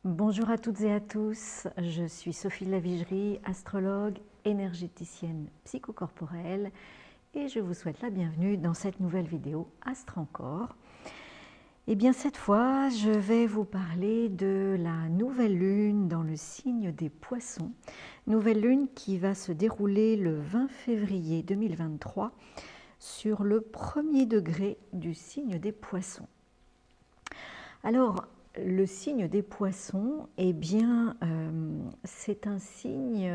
Bonjour à toutes et à tous, je suis Sophie de la Vigerie, astrologue, énergéticienne psychocorporelle et je vous souhaite la bienvenue dans cette nouvelle vidéo Astre Encore. Et bien cette fois, je vais vous parler de la nouvelle lune dans le signe des Poissons. Nouvelle lune qui va se dérouler le 20 février 2023 sur le premier degré du signe des Poissons. Alors, le signe des Poissons, eh bien, c'est un signe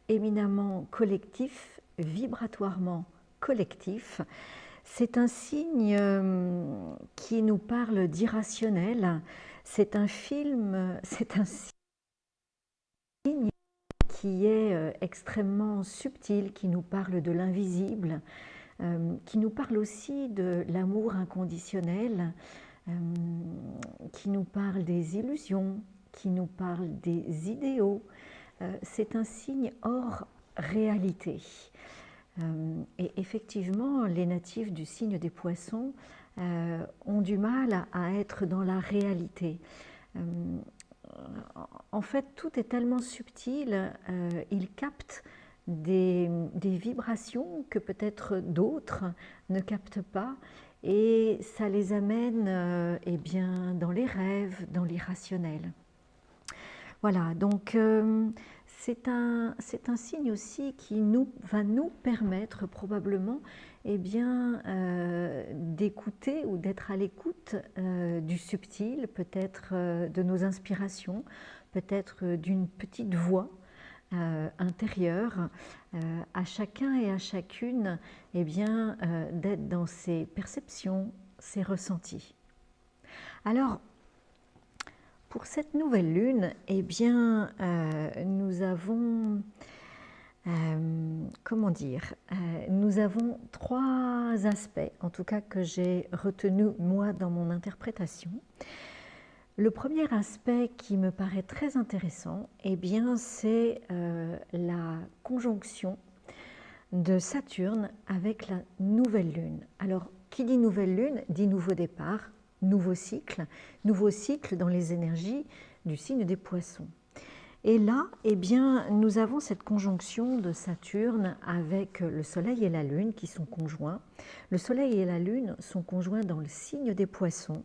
éminemment collectif, vibratoirement collectif. C'est un signe qui nous parle d'irrationnel. C'est un signe qui est extrêmement subtil, qui nous parle de l'invisible, qui nous parle aussi de l'amour inconditionnel, qui nous parle des illusions, qui nous parle des idéaux. C'est un signe hors réalité. Et effectivement, les natifs du signe des Poissons ont du mal à être dans la réalité. En fait, tout est tellement subtil, ils captent des vibrations que peut-être d'autres ne captent pas, et ça les amène eh bien, dans les rêves, dans l'irrationnel. Voilà, donc c'est un signe aussi qui va nous permettre probablement eh bien, d'écouter ou d'être à l'écoute du subtil, peut-être de nos inspirations, peut-être d'une petite voix intérieure, à chacun et à chacune eh bien, d'être dans ses perceptions, ses ressentis. Alors, pour cette nouvelle lune, eh bien, nous avons, comment dire, nous avons trois aspects, en tout cas que j'ai retenu moi dans mon interprétation. Le premier aspect qui me paraît très intéressant, eh bien, c'est la conjonction de Saturne avec la nouvelle lune. Alors, qui dit nouvelle lune dit nouveau départ, nouveau cycle dans les énergies du signe des Poissons. Et là, eh bien, nous avons cette conjonction de Saturne avec le Soleil et la Lune qui sont conjoints. Le Soleil et la Lune sont conjoints dans le signe des Poissons,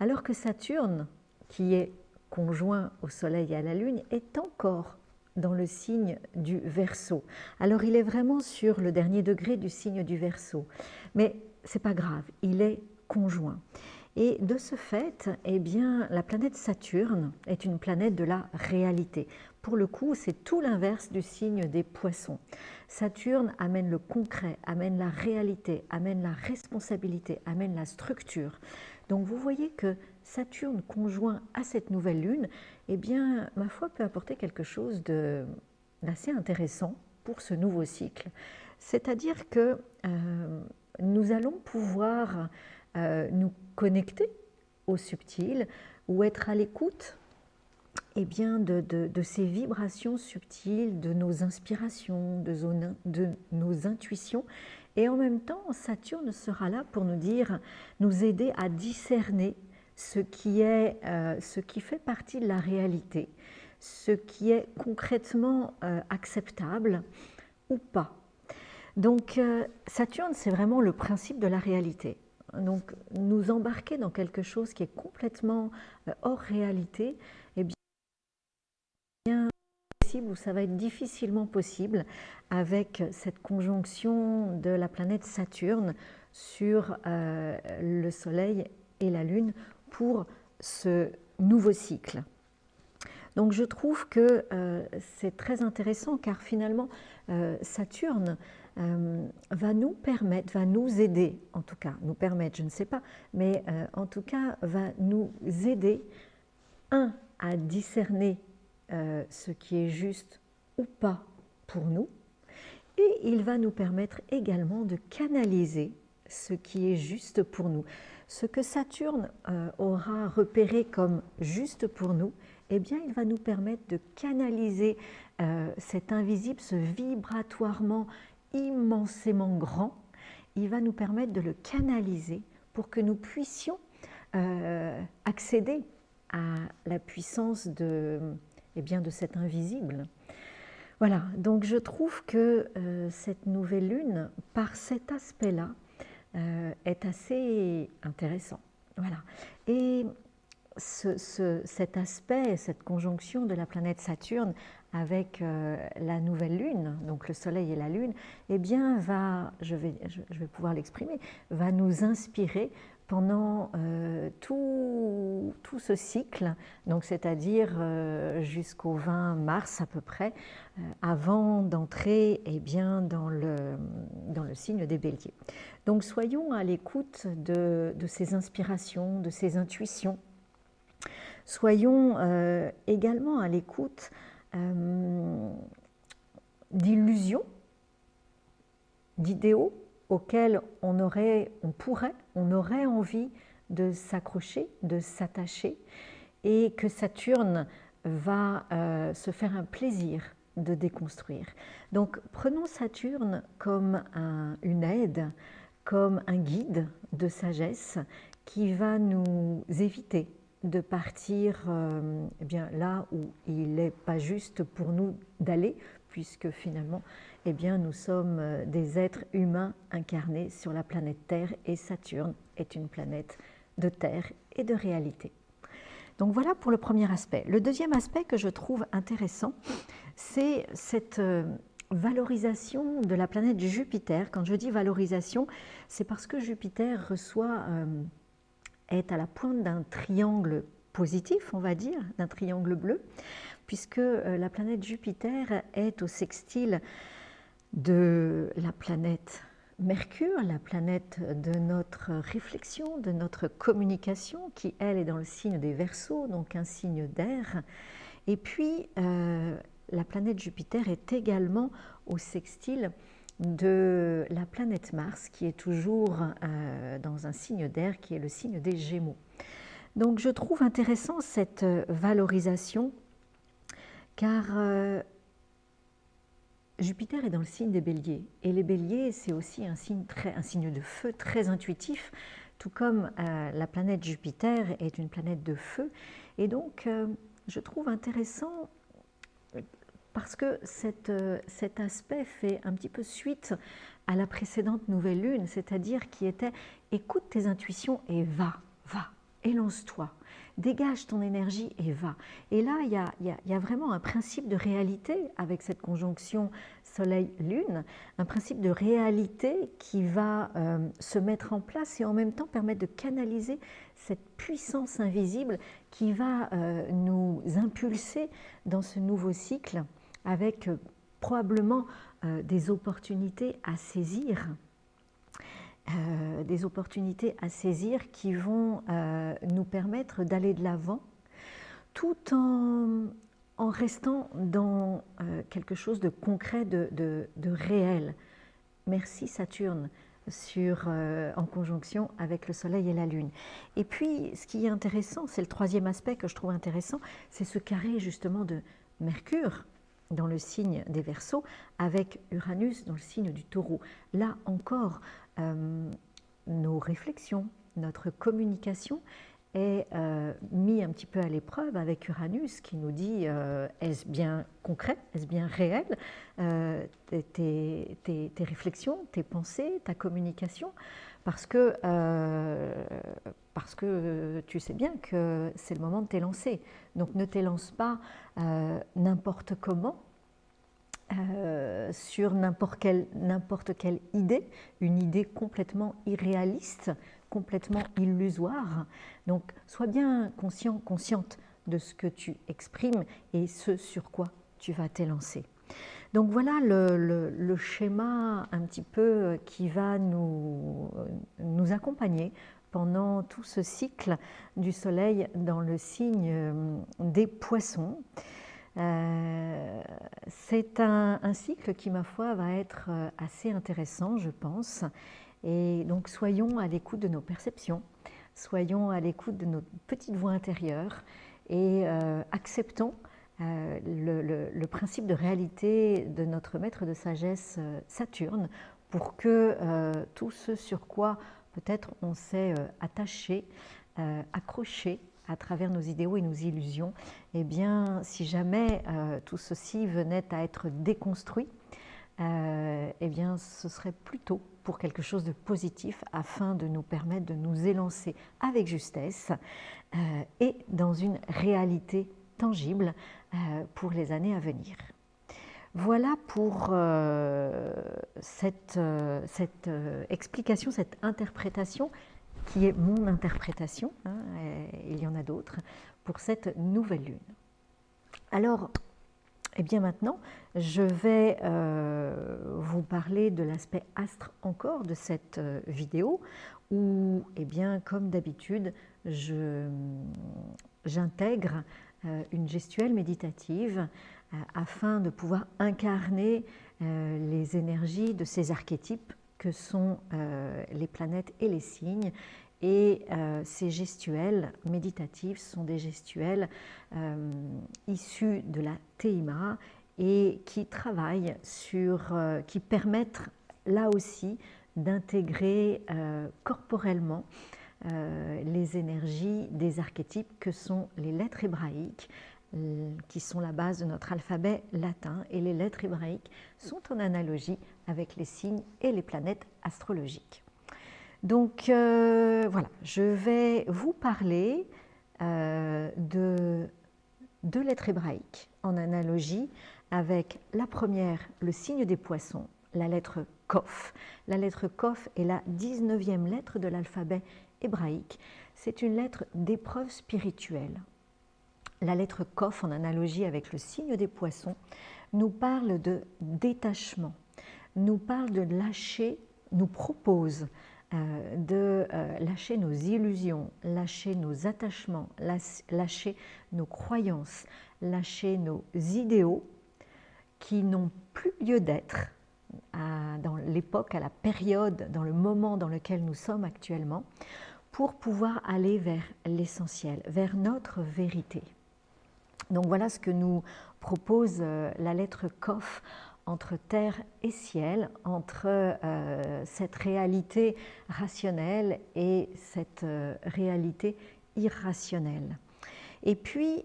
alors que Saturne, qui est conjoint au Soleil et à la Lune, est encore dans le signe du Verseau. Alors il est vraiment sur le dernier degré du signe du Verseau, mais c'est pas grave, il est conjoint. Et de ce fait, eh bien, la planète Saturne est une planète de la réalité. Pour le coup, c'est tout l'inverse du signe des Poissons. Saturne amène le concret, amène la réalité, amène la responsabilité, amène la structure. Donc vous voyez que Saturne conjoint à cette nouvelle lune, eh bien, ma foi, peut apporter quelque chose d'assez intéressant pour ce nouveau cycle. C'est-à-dire que nous allons pouvoir nous connecter au subtil ou être à l'écoute eh bien, de ces vibrations subtiles, de nos inspirations, de nos intuitions. Et en même temps, Saturne sera là pour nous dire, nous aider à discerner ce qui fait partie de la réalité, ce qui est concrètement acceptable ou pas. Donc Saturne, c'est vraiment le principe de la réalité. Donc nous embarquer dans quelque chose qui est complètement hors réalité, eh bien possible ou ça va être difficilement possible avec cette conjonction de la planète Saturne sur le Soleil et la Lune pour ce nouveau cycle. Donc je trouve que c'est très intéressant car finalement Saturne va nous permettre, va nous aider, en tout cas, nous permettre, je ne sais pas, mais en tout cas va nous aider, à discerner ce qui est juste ou pas pour nous, et il va nous permettre également de canaliser ce qui est juste pour nous. Ce que Saturne aura repéré comme juste pour nous, eh bien, il va nous permettre de canaliser cet invisible, ce vibratoirement immensément grand. Il va nous permettre de le canaliser pour que nous puissions accéder à la puissance de, eh bien, de cet invisible. Voilà, donc je trouve que cette nouvelle lune, par cet aspect-là, est assez intéressant. Voilà. Et cet aspect, cette conjonction de la planète Saturne avec la nouvelle lune, donc le soleil et la lune, eh bien je vais pouvoir l'exprimer, va nous inspirer pendant tout ce cycle, donc c'est-à-dire jusqu'au 20 mars à peu près, avant d'entrer eh bien dans le signe des Béliers. Donc soyons à l'écoute de ces inspirations, de ces intuitions. Soyons également à l'écoute d'illusions, d'idéaux auxquels on aurait envie de s'accrocher, de s'attacher, et que Saturne va se faire un plaisir de déconstruire. Donc prenons Saturne comme une aide, comme un guide de sagesse qui va nous éviter de partir eh bien, là où il n'est pas juste pour nous d'aller, puisque finalement eh bien, nous sommes des êtres humains incarnés sur la planète Terre, et Saturne est une planète de terre et de réalité. Donc voilà pour le premier aspect. Le deuxième aspect que je trouve intéressant, c'est cette valorisation de la planète Jupiter. Quand je dis valorisation, c'est parce que Jupiter est à la pointe d'un triangle positif, on va dire, d'un triangle bleu, puisque la planète Jupiter est au sextile de la planète Mercure, la planète de notre réflexion, de notre communication, qui elle est dans le signe des Verseaux, donc un signe d'air. Et puis la planète Jupiter est également au sextile de la planète Mars, qui est toujours dans un signe d'air, qui est le signe des Gémeaux. Donc je trouve intéressant cette valorisation, car Jupiter est dans le signe des Béliers, et les Béliers, c'est aussi un signe de feu très intuitif, tout comme la planète Jupiter est une planète de feu. Et donc je trouve intéressant parce que cet aspect fait un petit peu suite à la précédente nouvelle lune, c'est-à-dire qui était « écoute tes intuitions et va, et lance-toi, dégage ton énergie et va ». Et là, il y a vraiment un principe de réalité avec cette conjonction Soleil-Lune, un principe de réalité qui va se mettre en place et en même temps permettre de canaliser cette puissance invisible qui va nous impulser dans ce nouveau cycle, avec probablement des opportunités à saisir, qui vont nous permettre d'aller de l'avant, tout en restant dans quelque chose de concret, de réel. Merci Saturne, en conjonction avec le Soleil et la Lune. Et puis, ce qui est intéressant, c'est le troisième aspect que je trouve intéressant, c'est ce carré justement de Mercure dans le signe des Verseaux avec Uranus dans le signe du Taureau. Là encore, nos réflexions, notre communication est mis un petit peu à l'épreuve avec Uranus qui nous dit est-ce bien concret, est-ce bien réel, tes réflexions, tes pensées, ta communication, parce que tu sais bien que c'est le moment de t'élancer. Donc ne t'élance pas n'importe comment, sur n'importe quelle idée, une idée complètement irréaliste, complètement illusoire. Donc sois bien consciente de ce que tu exprimes et ce sur quoi tu vas t'élancer. Donc voilà le schéma un petit peu qui va nous accompagner pendant tout ce cycle du Soleil dans le signe des Poissons. C'est un cycle qui, ma foi, va être assez intéressant, je pense. Et donc, soyons à l'écoute de nos perceptions, soyons à l'écoute de nos petites voix intérieures et acceptons le principe de réalité de notre maître de sagesse Saturne pour que tout ce sur quoi peut-être on s'est attaché, accroché, à travers nos idéaux et nos illusions, eh bien, si jamais tout ceci venait à être déconstruit, eh bien, ce serait plutôt pour quelque chose de positif afin de nous permettre de nous élancer avec justesse et dans une réalité tangible pour les années à venir. Voilà pour cette explication, cette interprétation qui est mon interprétation, hein, il y en a d'autres, pour cette nouvelle lune. Alors, eh bien maintenant, je vais vous parler de l'aspect astre encore de cette vidéo, où, eh bien, comme d'habitude, j'intègre une gestuelle méditative afin de pouvoir incarner les énergies de ces archétypes que sont les planètes et les signes. Et ces gestuelles méditatives sont des gestuelles issues de la Tehima et qui travaillent qui permettent là aussi d'intégrer corporellement les énergies des archétypes que sont les lettres hébraïques, qui sont la base de notre alphabet latin, et les lettres hébraïques sont en analogie avec les signes et les planètes astrologiques. Donc voilà, je vais vous parler de deux lettres hébraïques en analogie avec la première, le signe des poissons, la lettre Kof. La lettre Kof est la 19e lettre de l'alphabet hébraïque. C'est une lettre d'épreuve spirituelle. La lettre Kof, en analogie avec le signe des poissons, nous parle de détachement, nous parle de lâcher, nous propose de lâcher nos illusions, lâcher nos attachements, lâcher nos croyances, lâcher nos idéaux qui n'ont plus lieu d'être dans l'époque, à la période, dans le moment dans lequel nous sommes actuellement, pour pouvoir aller vers l'essentiel, vers notre vérité. Donc voilà ce que nous propose la lettre Kof entre terre et ciel, entre cette réalité rationnelle et cette réalité irrationnelle. Et puis,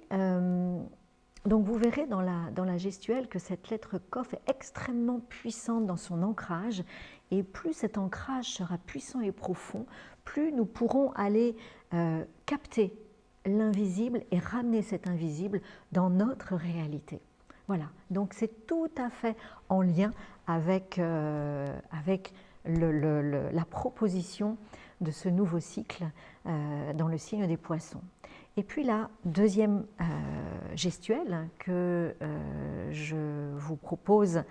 donc vous verrez dans la gestuelle que cette lettre Kof est extrêmement puissante dans son ancrage, et plus cet ancrage sera puissant et profond, plus nous pourrons aller capter l'invisible et ramener cet invisible dans notre réalité. Voilà, donc c'est tout à fait en lien avec la proposition de ce nouveau cycle dans le signe des poissons. Et puis la deuxième gestuelle que je vous propose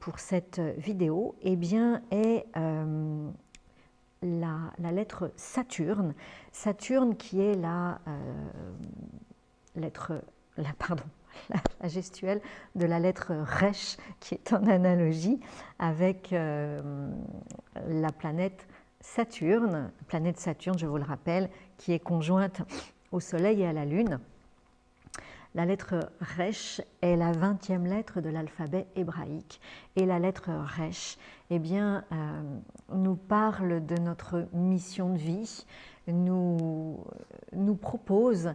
pour cette vidéo, eh bien, est la lettre Saturne. Saturne qui est la gestuelle de la lettre Resh, qui est en analogie avec la planète Saturne, je vous le rappelle, qui est conjointe au Soleil et à la Lune. La lettre Resh est la 20e lettre de l'alphabet hébraïque, et la lettre Resh, eh bien, nous parle de notre mission de vie, nous propose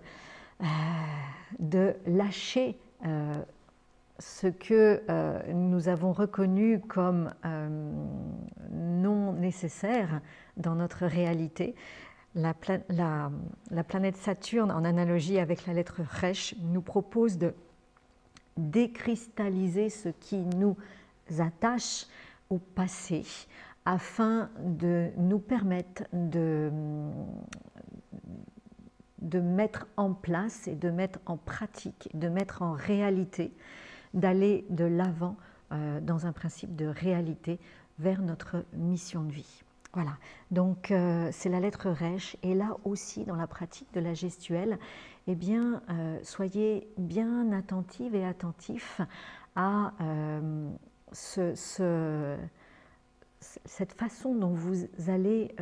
de lâcher ce que nous avons reconnu comme non nécessaire dans notre réalité. La planète Saturne, en analogie avec la lettre Resh, nous propose de décristalliser ce qui nous attache au passé afin de nous permettre de mettre en place et de mettre en pratique, de mettre en réalité, d'aller de l'avant dans un principe de réalité vers notre mission de vie. Voilà, donc c'est la lettre Resh, et là aussi dans la pratique de la gestuelle, eh bien, soyez bien attentives et attentifs à cette façon dont vous allez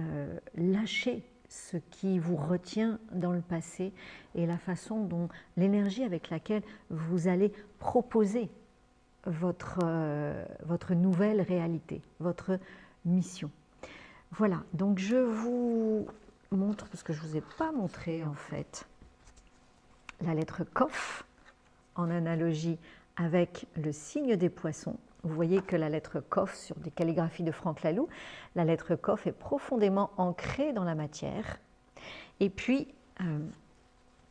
lâcher ce qui vous retient dans le passé, et la façon dont l'énergie avec laquelle vous allez proposer votre nouvelle réalité, votre mission. Voilà, donc je vous montre, parce que je ne vous ai pas montré en fait, la lettre Kof, en analogie avec le signe des poissons. Vous voyez que la lettre Kof, sur des calligraphies de Franck Laloux, la lettre Kof est profondément ancrée dans la matière. Et puis,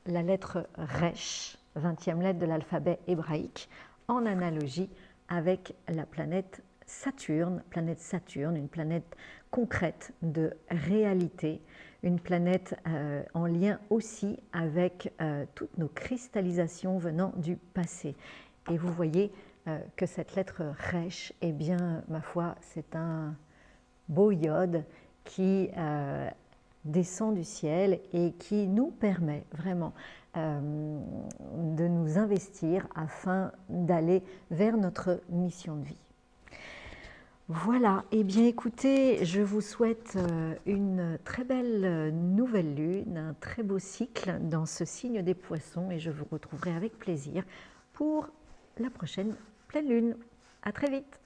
la lettre Resh, 20e lettre de l'alphabet hébraïque, en analogie avec la planète Saturne, une planète concrète de réalité, une planète en lien aussi avec toutes nos cristallisations venant du passé. Et vous voyez que cette lettre Resh, eh bien, ma foi, c'est un beau iode qui descend du ciel et qui nous permet vraiment de nous investir afin d'aller vers notre mission de vie. Voilà, eh bien écoutez, je vous souhaite une très belle nouvelle lune, un très beau cycle dans ce signe des poissons et je vous retrouverai avec plaisir pour la prochaine pleine lune. À très vite.